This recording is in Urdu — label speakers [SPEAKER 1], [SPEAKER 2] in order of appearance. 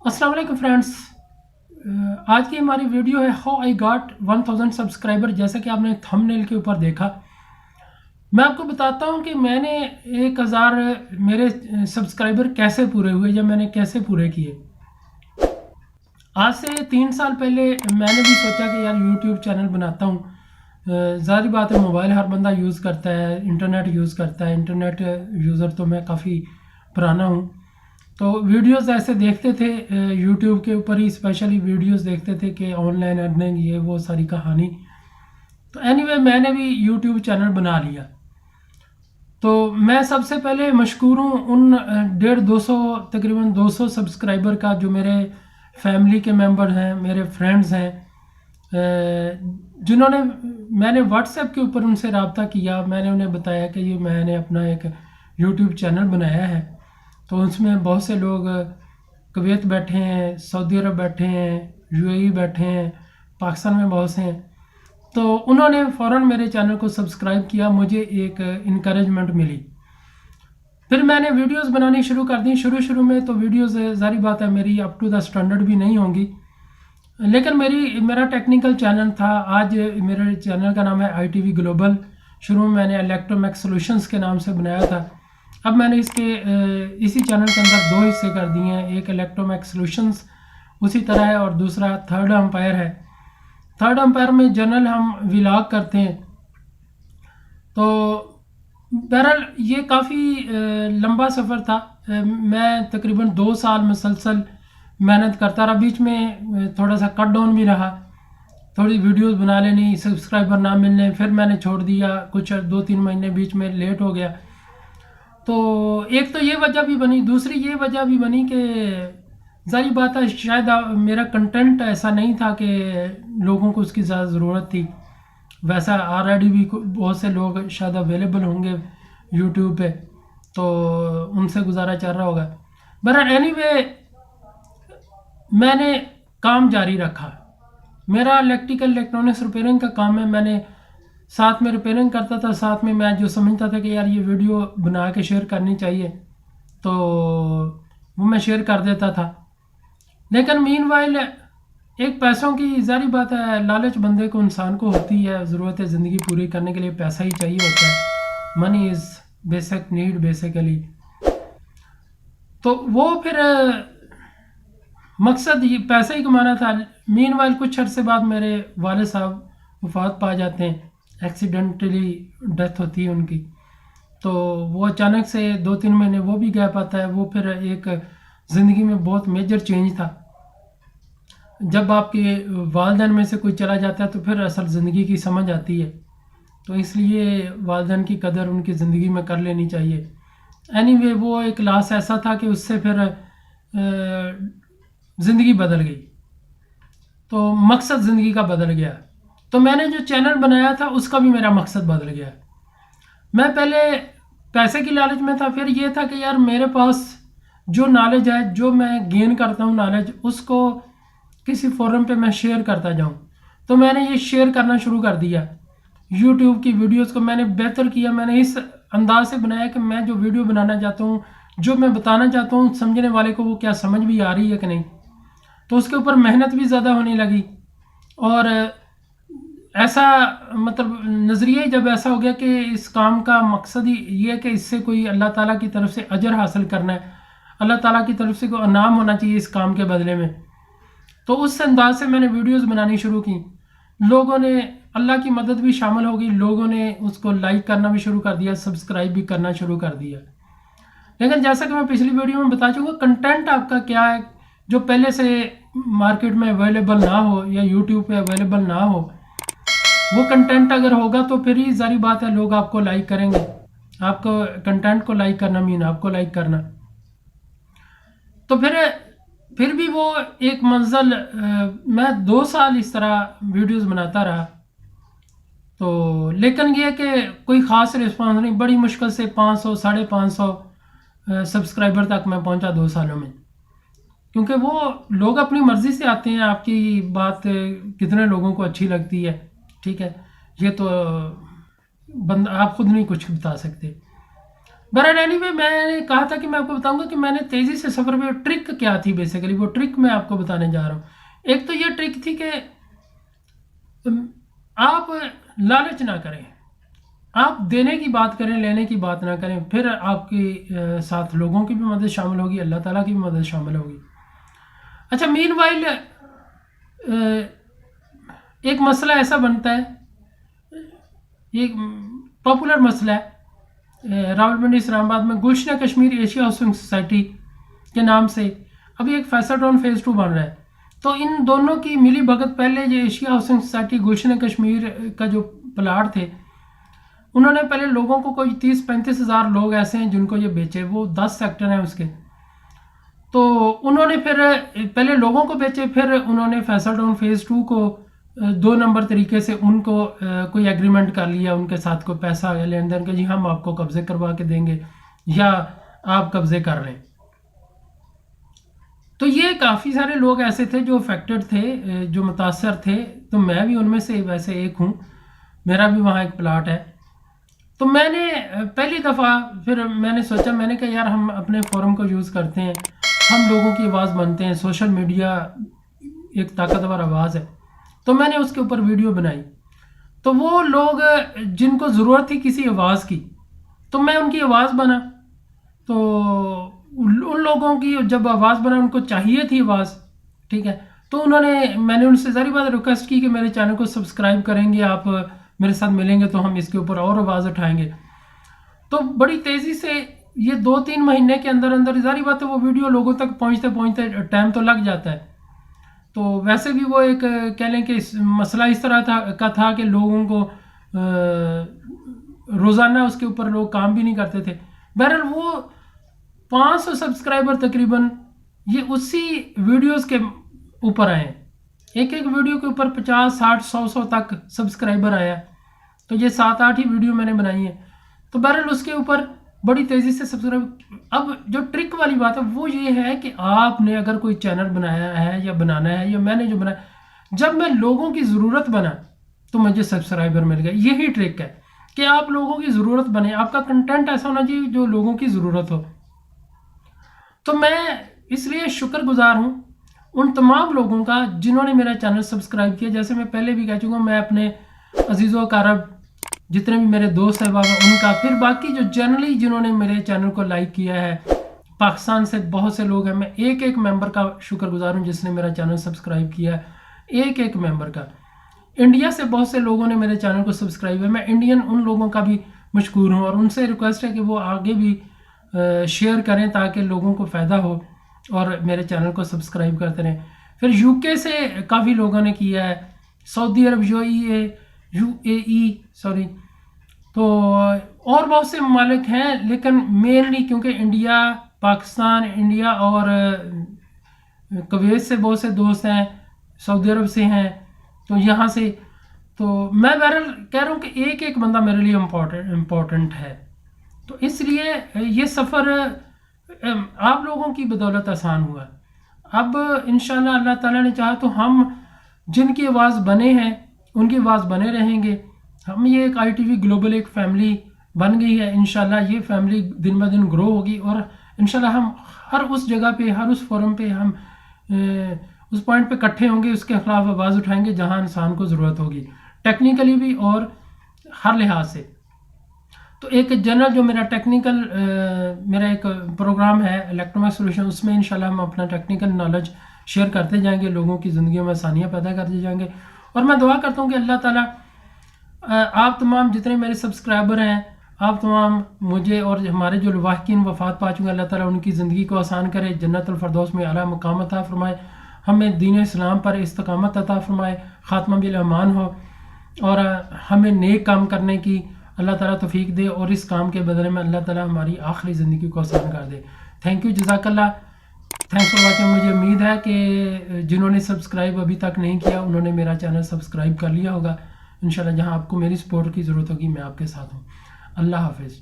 [SPEAKER 1] السلام علیکم فرینڈس، آج کی ہماری ویڈیو ہے ہاؤ آئی گاٹ 1000 سبسکرائبر۔ جیسا کہ آپ نے تھم نیل کے اوپر دیکھا، میں آپ کو بتاتا ہوں کہ میں نے 1000 میرے سبسکرائبر کیسے پورے ہوئے یا میں نے کیسے پورے کیے۔ آج سے 3 سال پہلے میں نے بھی سوچا کہ یار یوٹیوب چینل بناتا ہوں۔ ظاہری بات ہے، موبائل ہر بندہ یوز کرتا ہے، انٹرنیٹ یوز کرتا ہے، انٹرنیٹ یوزر تو میں کافی پرانا ہوں۔ تو ویڈیوز ایسے دیکھتے تھے یوٹیوب کے اوپر ہی، اسپیشلی ویڈیوز دیکھتے تھے کہ آن لائن ارننگ، یہ وہ ساری کہانی۔ تو اینی وے میں نے بھی یوٹیوب چینل بنا لیا۔ تو میں سب سے پہلے مشکور ہوں ان 150 تقریباً 200 سبسکرائبر کا جو میرے فیملی کے ممبر ہیں، میرے فرینڈز ہیں، جنہوں نے میں نے واٹس ایپ کے اوپر ان سے رابطہ کیا۔ میں نے انہیں بتایا کہ یہ میں نے اپنا ایک یوٹیوب چینل بنایا ہے۔ تو اس میں بہت سے لوگ کویت بیٹھے ہیں، سعودی عرب بیٹھے ہیں، یو اے ای بیٹھے ہیں، پاکستان میں بہت سے ہیں۔ تو انہوں نے فوراً میرے چینل کو سبسکرائب کیا، مجھے ایک انکریجمنٹ ملی۔ پھر میں نے ویڈیوز بنانی شروع کر دی۔ شروع میں تو ویڈیوز ظاہری بات ہے میری اپ ٹو دا اسٹینڈرڈ بھی نہیں ہوں گی، لیکن میرا ٹیکنیکل چینل تھا۔ آج میرے چینل کا نام ہے آئی ٹی وی گلوبل۔ شروع میں نے الیکٹرومیکس سولوشنز کے نام سے بنایا تھا۔ اب میں نے اسی چینل کے اندر 2 حصے کر دیے ہیں، ایک الیکٹرومیکس سولوشنز اسی طرح ہے، اور دوسرا تھرڈ امپائر ہے۔ تھرڈ امپائر میں جنرل ہم ولاگ کرتے ہیں۔ تو بہرحال یہ کافی لمبا سفر تھا۔ میں تقریباً 2 سال مسلسل محنت کرتا رہا، بیچ میں تھوڑا سا کٹ ڈاؤن بھی رہا، تھوڑی ویڈیوز بنا لینی، سبسکرائبر نہ ملنے، پھر میں نے چھوڑ دیا، کچھ 2-3 مہینے بیچ میں لیٹ ہو گیا۔ تو ایک تو یہ وجہ بھی بنی، دوسری یہ وجہ بھی بنی کہ ظاہری بات ہے شاید میرا کنٹینٹ ایسا نہیں تھا کہ لوگوں کو اس کی زیادہ ضرورت تھی۔ ویسا آلریڈی بھی بہت سے لوگ شاید اویلیبل ہوں گے یوٹیوب پہ، تو ان سے گزارا چل رہا ہوگا۔ بہرحال اینی وے میں نے کام جاری رکھا۔ میرا الیکٹرانکس ریپیئرنگ کا کام ہے۔ میں نے ساتھ میں ریپیئرنگ کرتا تھا، ساتھ میں جو سمجھتا تھا کہ یار یہ ویڈیو بنا کے شیئر کرنی چاہیے تو وہ میں شیئر کر دیتا تھا۔ لیکن مین وائل ایک پیسوں کی ظاہری بات ہے، لالچ بندے کو، انسان کو ہوتی ہے، ضرورت ہے زندگی پوری کرنے کے لیے پیسہ ہی چاہیے ہوتا ہے۔ منی از بیسک نیڈ بیسیکلی۔ تو وہ پھر مقصد یہ پیسہ ہی کمانا تھا۔ مین وائل کچھ عرصے بعد میرے والد صاحب وفات پا جاتے ہیں، ایکسیڈنٹلی ڈیتھ ہوتی ہے ان کی۔ تو وہ اچانک سے 2-3 مہینے وہ بھی گیپ آتا ہے۔ وہ پھر ایک زندگی میں بہت میجر چینج تھا۔ جب آپ کے والدین میں سے کوئی چلا جاتا ہے تو پھر اصل زندگی کی سمجھ آتی ہے۔ تو اس لیے والدین کی قدر ان کی زندگی میں کر لینی چاہیے۔ اینی وے وہ ایک لاس ایسا تھا کہ اس سے پھر زندگی بدل گئی، تو مقصد زندگی کا بدل گیا۔ تو میں نے جو چینل بنایا تھا اس کا بھی میرا مقصد بدل گیا۔ میں پہلے پیسے کی لالچ میں تھا، پھر یہ تھا کہ یار میرے پاس جو نالج ہے، جو میں گین کرتا ہوں نالج، اس کو کسی فورم پہ میں شیئر کرتا جاؤں۔ تو میں نے یہ شیئر کرنا شروع کر دیا۔ یوٹیوب کی ویڈیوز کو میں نے بہتر کیا، میں نے اس انداز سے بنایا کہ میں جو ویڈیو بنانا چاہتا ہوں، جو میں بتانا چاہتا ہوں، سمجھنے والے کو وہ کیا سمجھ بھی آ رہی ہے کہ نہیں۔ تو اس کے اوپر محنت بھی زیادہ ہونے لگی، اور ایسا مطلب نظریہ جب ایسا ہو گیا کہ اس کام کا مقصد ہی یہ ہے کہ اس سے کوئی اللہ تعالیٰ کی طرف سے اجر حاصل کرنا ہے، اللہ تعالیٰ کی طرف سے کوئی انعام ہونا چاہیے اس کام کے بدلے میں۔ تو اس انداز سے میں نے ویڈیوز بنانی شروع کی۔ لوگوں نے، اللہ کی مدد بھی شامل ہو گئی، لوگوں نے اس کو لائک کرنا بھی شروع کر دیا، سبسکرائب بھی کرنا شروع کر دیا۔ لیکن جیسا کہ میں پچھلی ویڈیو میں بتا چکا، کنٹینٹ آپ کا کیا ہے جو پہلے سے مارکیٹ میں اویلیبل نہ ہو یا یوٹیوب پہ اویلیبل نہ ہو، وہ کنٹینٹ اگر ہوگا تو پھر ہی ظاہری بات ہے لوگ آپ کو لائک کریں گے۔ آپ کو کنٹینٹ کو لائک کرنا مین آپ کو لائک کرنا۔ تو پھر بھی وہ ایک منزل، میں 2 سال اس طرح ویڈیوز بناتا رہا۔ تو لیکن یہ کہ کوئی خاص رسپانس نہیں، بڑی مشکل سے 500 550 سبسکرائبر تک میں پہنچا 2 سالوں میں، کیونکہ وہ لوگ اپنی مرضی سے آتے ہیں۔ آپ کی بات کتنے لوگوں کو اچھی لگتی ہے، ٹھیک ہے، یہ تو بندہ آپ خود نہیں کچھ بتا سکتے۔ بہرحال anyway میں نے کہا تھا کہ میں آپ کو بتاؤں گا کہ میں نے تیزی سے سفر میں ٹرک کیا تھی بیسیکلی، وہ ٹرک میں آپ کو بتانے جا رہا ہوں. ایک تو یہ ٹرک تھی کہ آپ لالچ نہ کریں، آپ دینے کی بات کریں، لینے کی بات نہ کریں، پھر آپ کے ساتھ لوگوں کی بھی مدد شامل ہوگی، اللہ تعالیٰ کی بھی مدد شامل ہوگی. اچھا مین وائل ایک مسئلہ ایسا بنتا ہے، ایک پاپولر مسئلہ ہے راولپنڈی اسلام آباد میں، گلشن کشمیر ایشیا ہاؤسنگ سوسائٹی کے نام سے ابھی ایک فیصل ٹاؤن فیز 2 بن رہا ہے. تو ان دونوں کی ملی بھگت، پہلے جو ایشیا ہاؤسنگ سوسائٹی گلشن کشمیر کا جو پلاٹ تھے، انہوں نے پہلے لوگوں کو کوئی 30-35 ہزار لوگ ایسے ہیں جن کو یہ بیچے، وہ 10 سیکٹر ہیں اس کے. تو انہوں نے پھر پہلے لوگوں کو بیچے، پھر انہوں نے فیصل ٹاؤن فیز 2 کو 2 نمبر طریقے سے ان کو کوئی ایگریمنٹ کر لیا، ان کے ساتھ کوئی پیسہ لین دین کہ جی ہم آپ کو قبضے کروا کے دیں گے یا آپ قبضے کر لیں. تو یہ کافی سارے لوگ ایسے تھے جو افیکٹڈ تھے، جو متاثر تھے، تو میں بھی ان میں سے ویسے ایک ہوں، میرا بھی وہاں ایک پلاٹ ہے. تو میں نے پہلی دفعہ پھر میں نے سوچا، میں نے کہا یار ہم اپنے فورم کو یوز کرتے ہیں، ہم لوگوں کی آواز بنتے ہیں، سوشل میڈیا ایک طاقتور آواز ہے. تو میں نے اس کے اوپر ویڈیو بنائی. تو وہ لوگ جن کو ضرورت تھی کسی آواز کی، تو میں ان کی آواز بنا. تو ان لوگوں کی جب آواز بنا، ان کو چاہیے تھی آواز، ٹھیک ہے، تو میں نے ان سے ظاہر بات ریکویسٹ کی کہ میرے چینل کو سبسکرائب کریں گے آپ، میرے ساتھ ملیں گے تو ہم اس کے اوپر اور آواز اٹھائیں گے. تو بڑی تیزی سے یہ 2-3 مہینے کے اندر اندر، ظاہر بات ہے وہ ویڈیو لوگوں تک پہنچتے پہنچتے ٹائم تو لگ جاتا ہے. تو ویسے بھی وہ ایک کہہ لیں کہ مسئلہ اس طرح کا تھا کہ لوگوں کو روزانہ اس کے اوپر لوگ کام بھی نہیں کرتے تھے. بہرحال وہ 500 سبسکرائبر تقریباً یہ اسی ویڈیوز کے اوپر آئے ہیں، ایک ویڈیو کے اوپر 50 60 100 تک سبسکرائبر آیا. تو یہ 7-8 ہی ویڈیو میں نے بنائی ہیں. تو بہرحال اس کے اوپر بڑی تیزی سے سبسکرائب. اب جو ٹرک والی بات ہے وہ یہ ہے کہ آپ نے اگر کوئی چینل بنایا ہے یا بنانا ہے، یا میں نے جو بنایا، جب میں لوگوں کی ضرورت بنا تو مجھے سبسکرائبر مل گئے. یہی ٹرک ہے کہ آپ لوگوں کی ضرورت بنے، آپ کا کنٹینٹ ایسا ہونا چاہیے جو لوگوں کی ضرورت ہو. تو میں اس لیے شکر گزار ہوں ان تمام لوگوں کا جنہوں نے میرا چینل سبسکرائب کیا. جیسے میں پہلے بھی کہہ چکا ہوں، میں اپنے عزیز و اقارب جتنے بھی میرے دوست احباب ہیں ان کا، پھر باقی جو جنرلی جنہوں نے میرے چینل کو لائک کیا ہے، پاکستان سے بہت سے لوگ ہیں. میں ایک ممبر کا شکر گزار ہوں جس نے میرا چینل سبسکرائب کیا ہے، ایک ممبر کا. انڈیا سے بہت سے لوگوں نے میرے چینل کو سبسکرائب ہے، میں انڈین ان لوگوں کا بھی مشکور ہوں، اور ان سے ریکویسٹ ہے کہ وہ آگے بھی شیئر کریں تاکہ لوگوں کو فائدہ ہو اور میرے چینل کو سبسکرائب کرتے رہیں. پھر UK سے کافی لوگوں نے کیا ہے، سعودی عرب UAE سوری، تو اور بہت سے ممالک ہیں، لیکن مینلی کیونکہ انڈیا، پاکستان، انڈیا اور کویت سے بہت سے دوست ہیں، سعودی عرب سے ہیں، تو یہاں سے. تو میں بہرحال کہہ رہا ہوں کہ ایک بندہ میرے لیے امپورٹنٹ ہے. تو اس لیے یہ سفر آپ لوگوں کی بدولت آسان ہوا. اب انشاءاللہ اللہ تعالیٰ نے چاہا تو ہم جن کی آواز بنے ہیں ان کی آواز بنے رہیں گے. ہم یہ ایک ITV گلوبل ایک فیملی بن گئی ہے. انشاءاللہ یہ فیملی دن بہ دن گرو ہوگی، اور انشاءاللہ ہم ہر اس جگہ پہ، ہر اس فورم پہ ہم اس پوائنٹ پہ اکٹھے ہوں گے، اس کے خلاف آواز اٹھائیں گے جہاں انسان کو ضرورت ہوگی، ٹیکنیکلی بھی اور ہر لحاظ سے. تو ایک جنرل جو میرا ٹیکنیکل میرا ایک پروگرام ہے الیکٹرامک سولوشن، اس میں انشاءاللہ ہم اپنا ٹیکنیکل نالج شیئر کرتے جائیں گے، لوگوں کی زندگیوں میں آسانیاں پیدا کرتے جائیں گے. اور میں دعا کرتا ہوں کہ اللہ تعالیٰ آپ تمام جتنے میرے سبسکرائبر ہیں، آپ تمام مجھے اور ہمارے جو لواحقین وفات پا چکے ہیں، اللہ تعالیٰ ان کی زندگی کو آسان کرے، جنت الفردوس میں اعلیٰ مقام عطا فرمائے، ہمیں دین اسلام پر استقامت عطا فرمائے، خاتمہ بالامان ہو، اور ہمیں نیک کام کرنے کی اللہ تعالیٰ توفیق دے، اور اس کام کے بدلے میں اللہ تعالیٰ ہماری آخری زندگی کو آسان کر دے. تھینک یو، جزاک اللہ، تھینکس فار واچنگ. مجھے امید ہے کہ جنہوں نے سبسکرائب ابھی تک نہیں کیا انہوں نے میرا چینل سبسکرائب کر لیا ہوگا. انشاءاللہ جہاں آپ کو میری سپورٹ کی ضرورت ہوگی میں آپ کے ساتھ ہوں. اللہ حافظ.